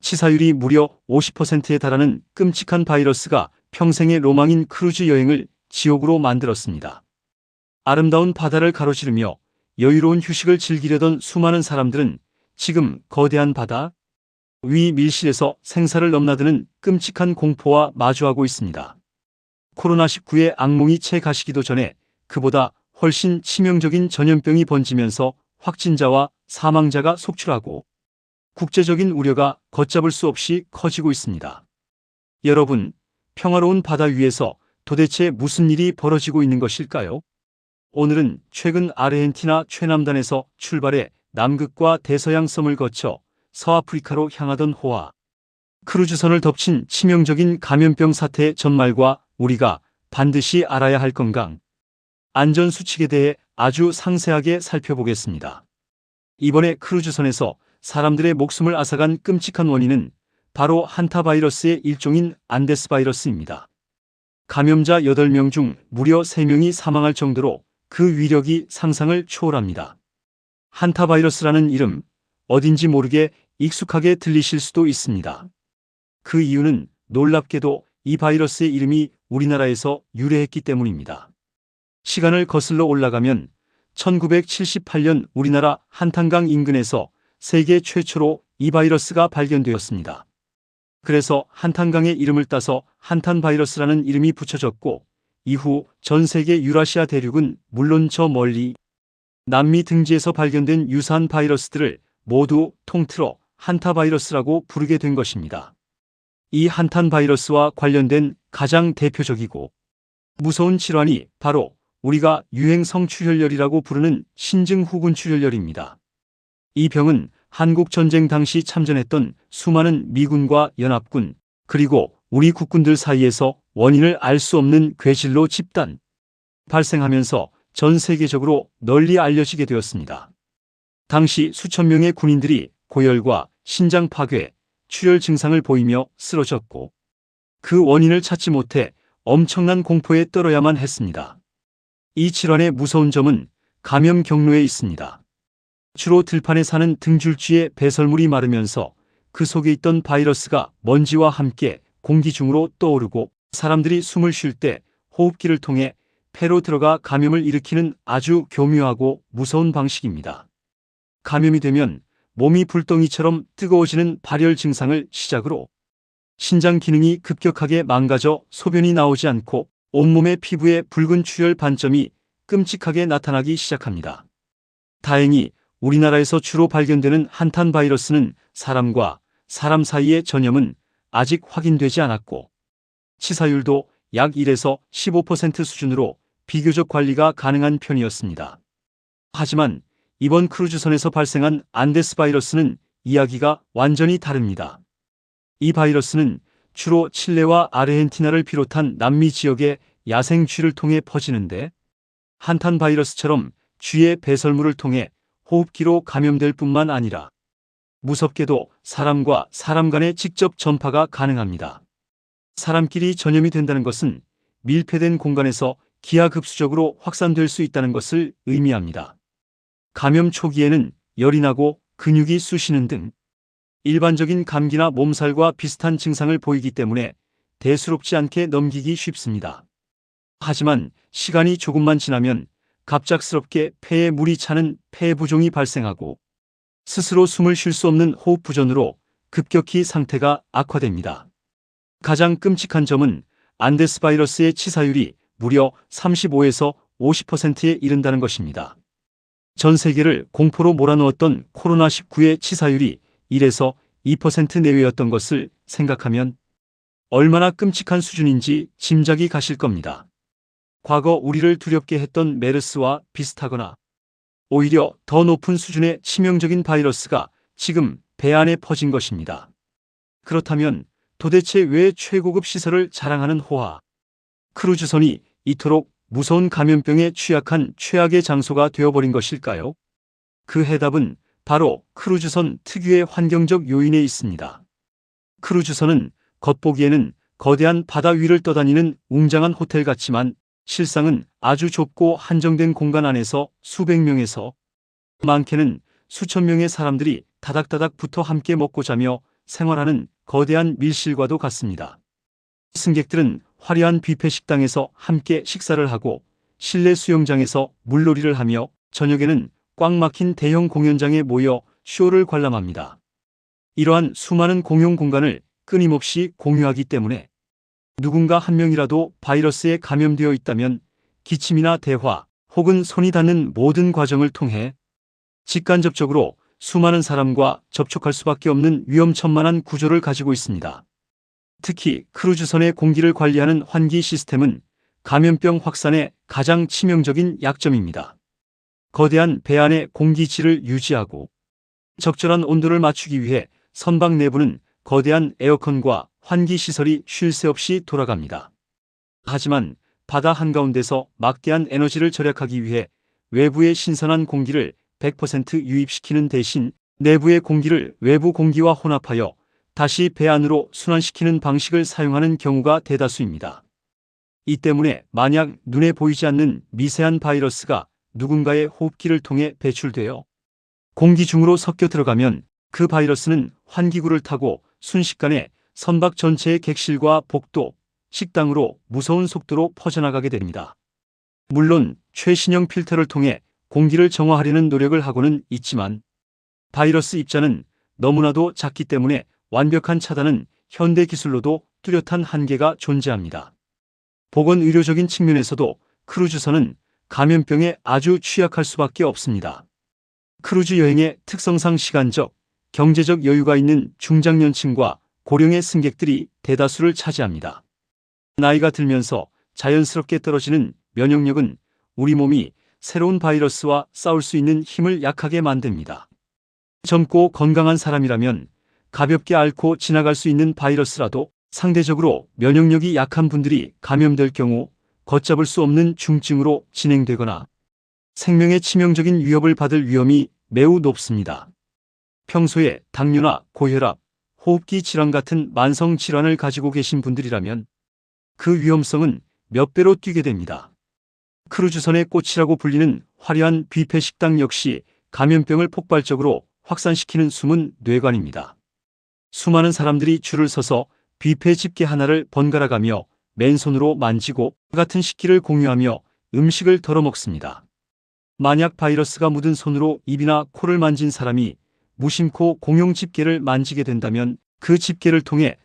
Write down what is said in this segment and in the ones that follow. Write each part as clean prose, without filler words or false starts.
치사율이 무려 50%에 달하는 끔찍한 바이러스가 평생의 로망인 크루즈 여행을 지옥으로 만들었습니다. 아름다운 바다를 가로지르며 여유로운 휴식을 즐기려던 수많은 사람들은 지금 거대한 바다 위 밀실에서 생사를 넘나드는 끔찍한 공포와 마주하고 있습니다. 코로나19의 악몽이 채 가시기도 전에 그보다 훨씬 치명적인 전염병이 번지면서 확진자와 사망자가 속출하고 국제적인 우려가 걷잡을 수 없이 커지고 있습니다. 여러분, 평화로운 바다 위에서 도대체 무슨 일이 벌어지고 있는 것일까요? 오늘은 최근 아르헨티나 최남단에서 출발해 남극과 대서양 섬을 거쳐 서아프리카로 향하던 호아 크루즈선을 덮친 치명적인 감염병 사태의 전말과 우리가 반드시 알아야 할 건강, 안전 수칙에 대해 아주 상세하게 살펴보겠습니다. 이번에 크루즈선에서 사람들의 목숨을 앗아간 끔찍한 원인은 바로 한타바이러스의 일종인 안데스 바이러스입니다. 감염자 8명 중 무려 3명이 사망할 정도로 그 위력이 상상을 초월합니다. 한타바이러스라는 이름, 어딘지 모르게 익숙하게 들리실 수도 있습니다. 그 이유는 놀랍게도 이 바이러스의 이름이 우리나라에서 유래했기 때문입니다. 시간을 거슬러 올라가면 1978년 우리나라 한탄강 인근에서 세계 최초로 이 바이러스가 발견되었습니다. 그래서 한탄강의 이름을 따서 한탄 바이러스라는 이름이 붙여졌고, 이후 전 세계 유라시아 대륙은 물론 저 멀리 남미 등지에서 발견된 유사한 바이러스들을 모두 통틀어 한타 바이러스라고 부르게 된 것입니다. 이 한탄 바이러스와 관련된 가장 대표적이고 무서운 질환이 바로 우리가 유행성 출혈열이라고 부르는 신증후군 출혈열입니다. 이 병은 한국 전쟁 당시 참전했던 수많은 미군과 연합군, 그리고 우리 국군들 사이에서 원인을 알 수 없는 괴질로 집단 발생하면서 전 세계적으로 널리 알려지게 되었습니다. 당시 수천 명의 군인들이 고열과 신장 파괴, 출혈 증상을 보이며 쓰러졌고, 그 원인을 찾지 못해 엄청난 공포에 떨어야만 했습니다. 이 질환의 무서운 점은 감염 경로에 있습니다. 주로 들판에 사는 등줄기의 배설물이 마르면서 그 속에 있던 바이러스가 먼지와 함께 공기 중으로 떠오르고, 사람들이 숨을 쉴 때 호흡기를 통해 폐로 들어가 감염을 일으키는 아주 교묘하고 무서운 방식입니다. 감염이 되면 몸이 불덩이처럼 뜨거워지는 발열 증상을 시작으로 신장 기능이 급격하게 망가져 소변이 나오지 않고 온몸의 피부에 붉은 출혈 반점이 끔찍하게 나타나기 시작합니다. 다행히 우리나라에서 주로 발견되는 한탄 바이러스는 사람과 사람 사이의 전염은 아직 확인되지 않았고, 치사율도 약 1에서 15% 수준으로 비교적 관리가 가능한 편이었습니다. 하지만 이번 크루즈선에서 발생한 안데스 바이러스는 이야기가 완전히 다릅니다. 이 바이러스는 주로 칠레와 아르헨티나를 비롯한 남미 지역의 야생 쥐를 통해 퍼지는데, 한탄 바이러스처럼 쥐의 배설물을 통해 호흡기로 감염될 뿐만 아니라 무섭게도 사람과 사람 간에 직접 전파가 가능합니다. 사람끼리 전염이 된다는 것은 밀폐된 공간에서 기하급수적으로 확산될 수 있다는 것을 의미합니다. 감염 초기에는 열이 나고 근육이 쑤시는 등 일반적인 감기나 몸살과 비슷한 증상을 보이기 때문에 대수롭지 않게 넘기기 쉽습니다. 하지만 시간이 조금만 지나면 갑작스럽게 폐에 물이 차는 폐부종이 발생하고 스스로 숨을 쉴 수 없는 호흡부전으로 급격히 상태가 악화됩니다. 가장 끔찍한 점은 안데스 바이러스의 치사율이 무려 35에서 50%에 이른다는 것입니다. 전 세계를 공포로 몰아넣었던 코로나19의 치사율이 1에서 2% 내외였던 것을 생각하면 얼마나 끔찍한 수준인지 짐작이 가실 겁니다. 과거 우리를 두렵게 했던 메르스와 비슷하거나 오히려 더 높은 수준의 치명적인 바이러스가 지금 배 안에 퍼진 것입니다. 그렇다면 도대체 왜 최고급 시설을 자랑하는 호화 크루즈선이 이토록 무서운 감염병에 취약한 최악의 장소가 되어버린 것일까요? 그 해답은 바로 크루즈선 특유의 환경적 요인에 있습니다. 크루즈선은 겉보기에는 거대한 바다 위를 떠다니는 웅장한 호텔 같지만 실상은 아주 좁고 한정된 공간 안에서 수백 명에서 많게는 수천 명의 사람들이 다닥다닥 붙어 함께 먹고 자며 생활하는 거대한 밀실과도 같습니다. 승객들은 화려한 뷔페 식당에서 함께 식사를 하고 실내 수영장에서 물놀이를 하며 저녁에는 꽉 막힌 대형 공연장에 모여 쇼를 관람합니다. 이러한 수많은 공용 공간을 끊임없이 공유하기 때문에 누군가 한 명이라도 바이러스에 감염되어 있다면 기침이나 대화 혹은 손이 닿는 모든 과정을 통해 직간접적으로 수많은 사람과 접촉할 수밖에 없는 위험천만한 구조를 가지고 있습니다. 특히 크루즈선의 공기를 관리하는 환기 시스템은 감염병 확산의 가장 치명적인 약점입니다. 거대한 배 안의 공기질을 유지하고 적절한 온도를 맞추기 위해 선박 내부는 거대한 에어컨과 환기 시설이 쉴 새 없이 돌아갑니다. 하지만 바다 한가운데서 막대한 에너지를 절약하기 위해 외부의 신선한 공기를 100% 유입시키는 대신 내부의 공기를 외부 공기와 혼합하여 다시 배 안으로 순환시키는 방식을 사용하는 경우가 대다수입니다. 이 때문에 만약 눈에 보이지 않는 미세한 바이러스가 누군가의 호흡기를 통해 배출되어 공기 중으로 섞여 들어가면 그 바이러스는 환기구를 타고 순식간에 선박 전체의 객실과 복도, 식당으로 무서운 속도로 퍼져나가게 됩니다. 물론 최신형 필터를 통해 공기를 정화하려는 노력을 하고는 있지만 바이러스 입자는 너무나도 작기 때문에 완벽한 차단은 현대 기술로도 뚜렷한 한계가 존재합니다. 보건의료적인 측면에서도 크루즈선은 감염병에 아주 취약할 수밖에 없습니다. 크루즈 여행의 특성상 시간적, 경제적 여유가 있는 중장년층과 고령의 승객들이 대다수를 차지합니다. 나이가 들면서 자연스럽게 떨어지는 면역력은 우리 몸이 새로운 바이러스와 싸울 수 있는 힘을 약하게 만듭니다. 젊고 건강한 사람이라면 가볍게 앓고 지나갈 수 있는 바이러스라도 상대적으로 면역력이 약한 분들이 감염될 경우 걷잡을 수 없는 중증으로 진행되거나 생명에 치명적인 위협을 받을 위험이 매우 높습니다. 평소에 당뇨나 고혈압, 호흡기 질환 같은 만성 질환을 가지고 계신 분들이라면 그 위험성은 몇 배로 뛰게 됩니다. 크루즈선의 꽃이라고 불리는 화려한 뷔페 식당 역시 감염병을 폭발적으로 확산시키는 숨은 뇌관입니다. 수많은 사람들이 줄을 서서 뷔페 집게 하나를 번갈아가며 맨손으로 만지고 같은 식기를 공유하며 음식을 덜어먹습니다. 만약 바이러스가 묻은 손으로 입이나 코를 만진 사람이 무심코 공용 집게를 만지게 된다면 그 집게를 통해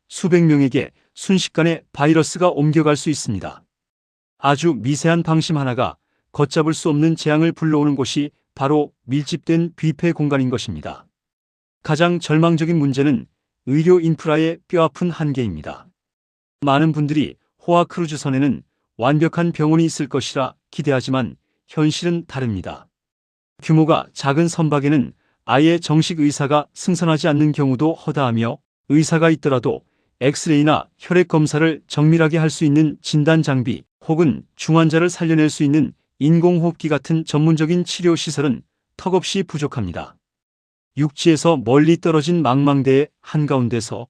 수백 명에게 순식간에 바이러스가 옮겨갈 수 있습니다. 아주 미세한 방심 하나가 걷잡을 수 없는 재앙을 불러오는 곳이 바로 밀집된 뷔페 공간인 것입니다. 가장 절망적인 문제는 의료 인프라의 뼈아픈 한계입니다. 많은 분들이 호화 크루즈선에는 완벽한 병원이 있을 것이라 기대하지만 현실은 다릅니다. 규모가 작은 선박에는 아예 정식 의사가 승선하지 않는 경우도 허다하며 의사가 있더라도 엑스레이나 혈액 검사를 정밀하게 할 수 있는 진단 장비 혹은 중환자를 살려낼 수 있는 인공호흡기 같은 전문적인 치료 시설은 턱없이 부족합니다. 육지에서 멀리 떨어진 망망대해 한가운데서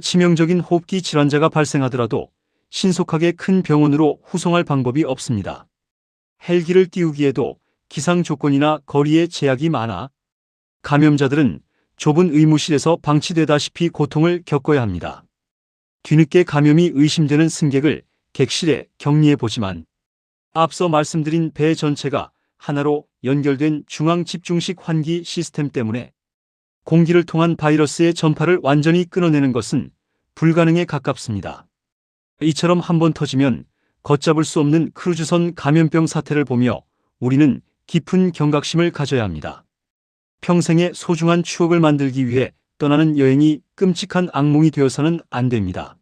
치명적인 호흡기 질환자가 발생하더라도 신속하게 큰 병원으로 후송할 방법이 없습니다. 헬기를 띄우기에도 기상 조건이나 거리에 제약이 많아 감염자들은 좁은 의무실에서 방치되다시피 고통을 겪어야 합니다. 뒤늦게 감염이 의심되는 승객을 객실에 격리해보지만 앞서 말씀드린 배 전체가 하나로 연결된 중앙 집중식 환기 시스템 때문에 공기를 통한 바이러스의 전파를 완전히 끊어내는 것은 불가능에 가깝습니다. 이처럼 한번 터지면 걷잡을 수 없는 크루즈선 감염병 사태를 보며 우리는 깊은 경각심을 가져야 합니다. 평생의 소중한 추억을 만들기 위해 떠나는 여행이 끔찍한 악몽이 되어서는 안 됩니다.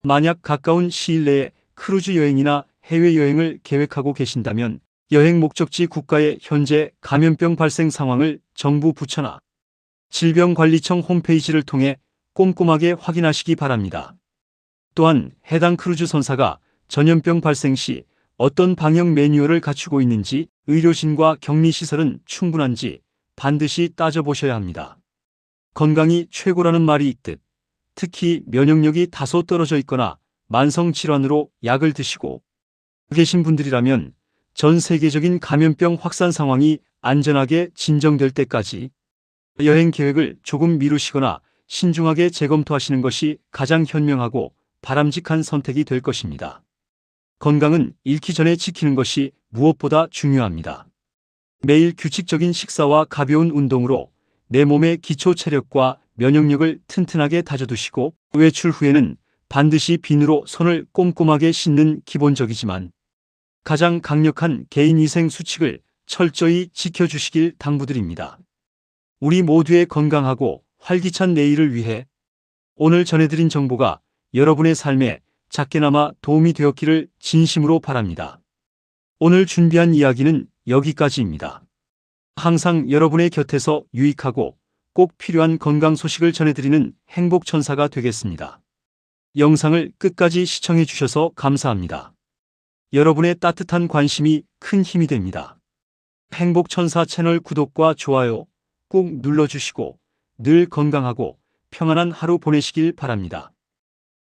만약 가까운 시일 내에 크루즈 여행이나 해외여행을 계획하고 계신다면 여행 목적지 국가의 현재 감염병 발생 상황을 정부 부처나 질병관리청 홈페이지를 통해 꼼꼼하게 확인하시기 바랍니다. 또한 해당 크루즈 선사가 전염병 발생 시 어떤 방역 매뉴얼을 갖추고 있는지, 의료진과 격리시설은 충분한지 반드시 따져보셔야 합니다. 건강이 최고라는 말이 있듯 특히 면역력이 다소 떨어져 있거나 만성 질환으로 약을 드시고 계신 분들이라면 전 세계적인 감염병 확산 상황이 안전하게 진정될 때까지 여행 계획을 조금 미루시거나 신중하게 재검토하시는 것이 가장 현명하고 바람직한 선택이 될 것입니다. 건강은 잃기 전에 지키는 것이 무엇보다 중요합니다. 매일 규칙적인 식사와 가벼운 운동으로 내 몸의 기초 체력과 면역력을 튼튼하게 다져두시고, 외출 후에는 반드시 비누로 손을 꼼꼼하게 씻는 기본적이지만 가장 강력한 개인위생 수칙을 철저히 지켜주시길 당부드립니다. 우리 모두의 건강하고 활기찬 내일을 위해 오늘 전해드린 정보가 여러분의 삶에 작게나마 도움이 되었기를 진심으로 바랍니다. 오늘 준비한 이야기는 여기까지입니다. 항상 여러분의 곁에서 유익하고 꼭 필요한 건강 소식을 전해드리는 행복천사가 되겠습니다. 영상을 끝까지 시청해 주셔서 감사합니다. 여러분의 따뜻한 관심이 큰 힘이 됩니다. 행복천사 채널 구독과 좋아요 꼭 눌러주시고 늘 건강하고 평안한 하루 보내시길 바랍니다.